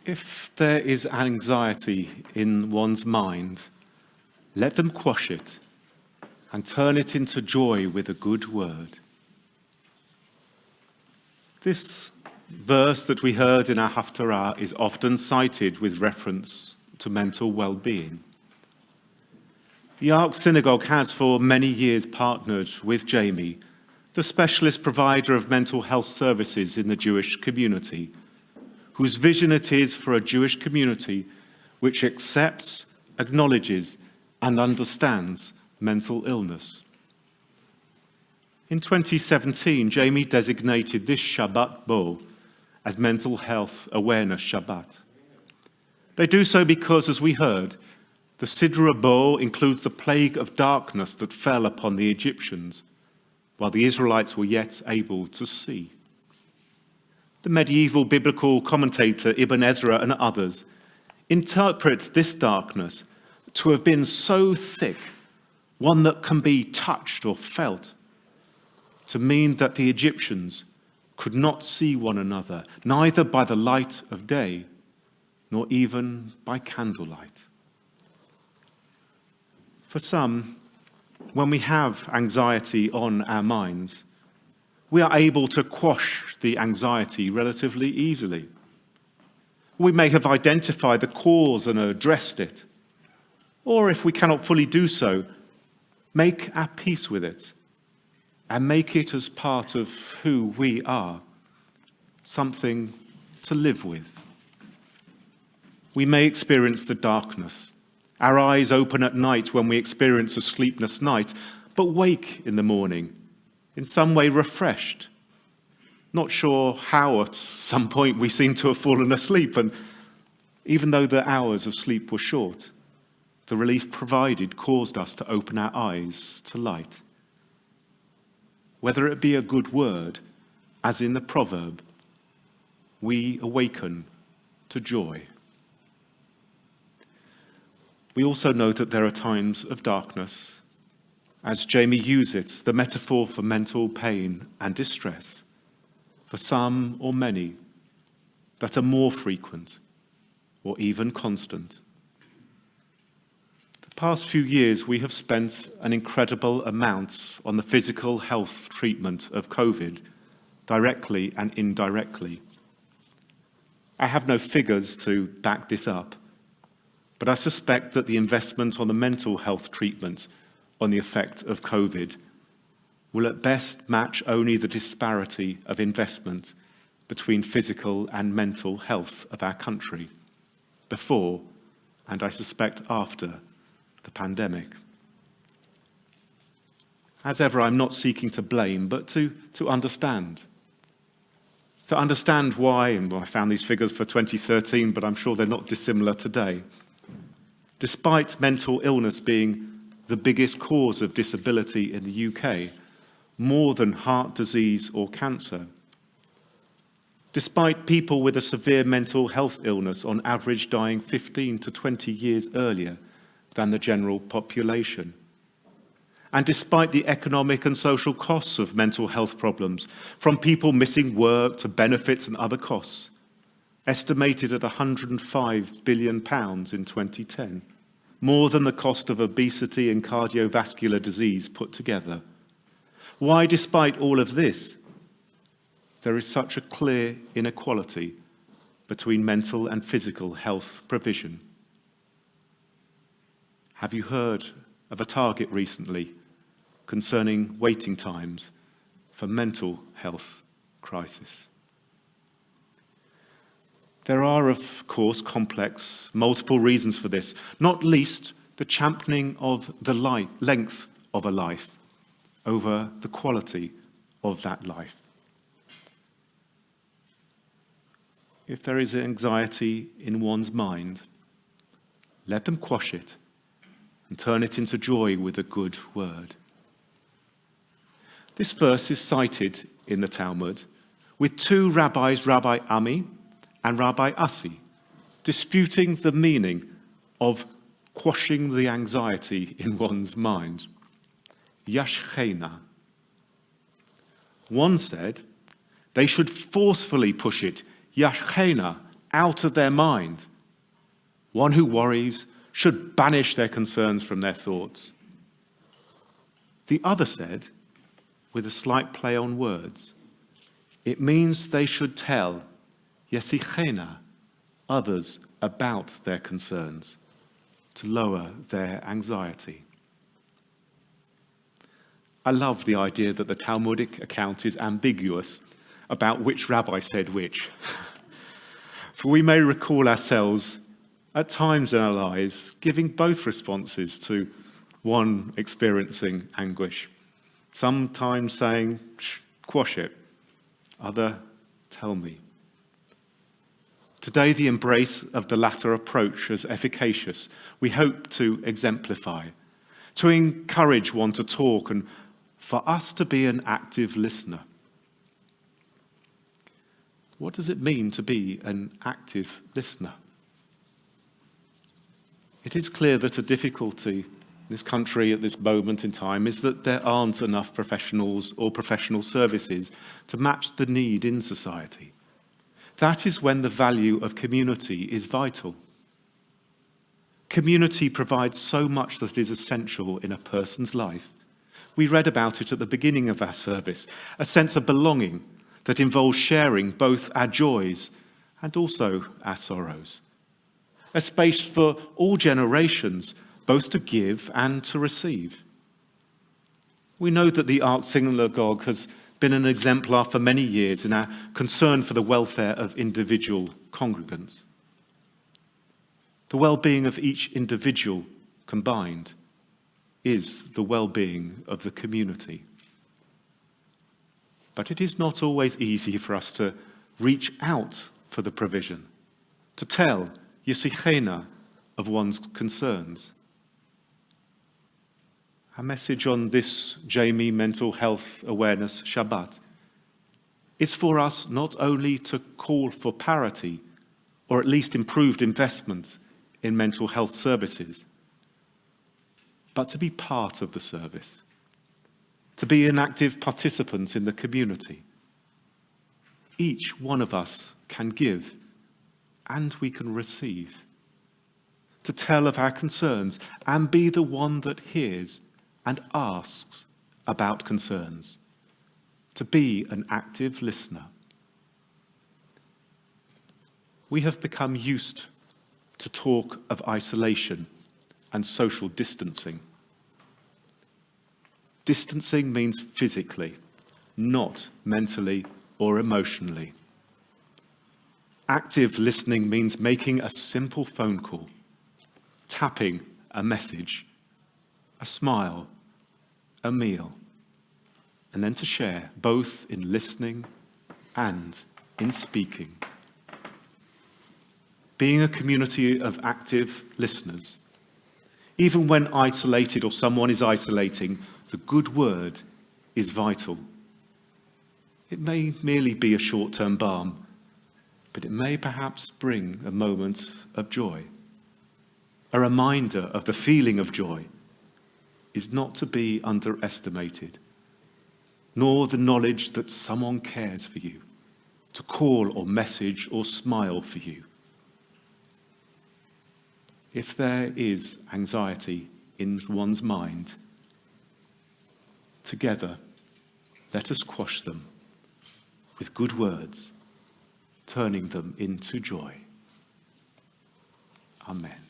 If there is anxiety in one's mind, let them quash it and turn it into joy with a good word. This verse that we heard in our Haftarah is often cited with reference to mental well-being. The Ark Synagogue has for many years partnered with JAMI, the specialist provider of mental health services in the Jewish community, whose vision it is for a Jewish community which accepts, acknowledges, and understands mental illness. In 2017, JAMI designated this Shabbat Bo as Mental Health Awareness Shabbat. They do so because, as we heard, the Sidra Bo includes the plague of darkness that fell upon the Egyptians, while the Israelites were yet able to see. The medieval biblical commentator Ibn Ezra and others interpret this darkness to have been so thick, one that can be touched or felt, to mean that the Egyptians could not see one another, neither by the light of day, nor even by candlelight. For some, when we have anxiety on our minds, we are able to quash the anxiety relatively easily. We may have identified the cause and addressed it, or if we cannot fully do so, make our peace with it and make it as part of who we are, something to live with. We may experience the darkness, our eyes open at night when we experience a sleepless night, but wake in the morning, in some way refreshed. Not sure how at some point we seem to have fallen asleep, and even though the hours of sleep were short, the relief provided caused us to open our eyes to light. Whether it be a good word, as in the proverb, we awaken to joy. We also know that there are times of darkness, as JAMI uses the metaphor for mental pain and distress, for some or many, that are more frequent or even constant. The past few years, we have spent an incredible amount on the physical health treatment of COVID, directly and indirectly. I have no figures to back this up, but I suspect that the investment on the mental health treatment on the effect of COVID will at best match only the disparity of investment between physical and mental health of our country before, and I suspect after, the pandemic. As ever, I'm not seeking to blame, but to understand. To understand why, and I found these figures for 2013, but I'm sure they're not dissimilar today. Despite mental illness being the biggest cause of disability in the UK, more than heart disease or cancer. Despite people with a severe mental health illness on average dying 15 to 20 years earlier than the general population. And despite the economic and social costs of mental health problems, from people missing work to benefits and other costs, estimated at £105 billion in 2010, more than the cost of obesity and cardiovascular disease put together. Why, despite all of this, there is such a clear inequality between mental and physical health provision? Have you heard of a target recently concerning waiting times for mental health crisis? There are, of course, complex, multiple reasons for this, not least the championing of the length of a life over the quality of that life. If there is anxiety in one's mind, let them quash it and turn it into joy with a good word. This verse is cited in the Talmud with two rabbis, Rabbi Ami and Rabbi Asi, disputing the meaning of quashing the anxiety in one's mind. Yashchena. One said they should forcefully push it, Yashchena, out of their mind. One who worries should banish their concerns from their thoughts. The other said, with a slight play on words, it means they should tell yesichena, others, about their concerns, to lower their anxiety. I love the idea that the Talmudic account is ambiguous about which rabbi said which. For we may recall ourselves at times in our lives giving both responses to one experiencing anguish. Sometimes saying, quash it. Other, tell me. Today, the embrace of the latter approach as efficacious, we hope to exemplify, to encourage one to talk and for us to be an active listener. What does it mean to be an active listener? It is clear that a difficulty in this country at this moment in time is that there aren't enough professionals or professional services to match the need in society. That is when the value of community is vital. Community provides so much that is essential in a person's life. We read about it at the beginning of our service, a sense of belonging that involves sharing both our joys and also our sorrows. A space for all generations, both to give and to receive. We know that the Ark Synagogue has been an exemplar for many years in our concern for the welfare of individual congregants. The well-being of each individual combined is the well-being of the community. But it is not always easy for us to reach out for the provision, to tell yesichena of one's concerns. Our message on this JAMI Mental Health Awareness Shabbat is for us not only to call for parity or at least improved investment in mental health services, but to be part of the service, to be an active participant in the community. Each one of us can give and we can receive, to tell of our concerns and be the one that hears and asks about concerns, to be an active listener. We have become used to talk of isolation and social distancing. Distancing means physically, not mentally or emotionally. Active listening means making a simple phone call, tapping a message, a smile, a meal, and then to share both in listening and in speaking. Being a community of active listeners, even when isolated or someone is isolating, the good word is vital. It may merely be a short-term balm, but it may perhaps bring a moment of joy. A reminder of the feeling of joy is not to be underestimated, nor the knowledge that someone cares for you, to call or message or smile for you. If there is anxiety in one's mind, together, let us quash them with good words, turning them into joy. Amen.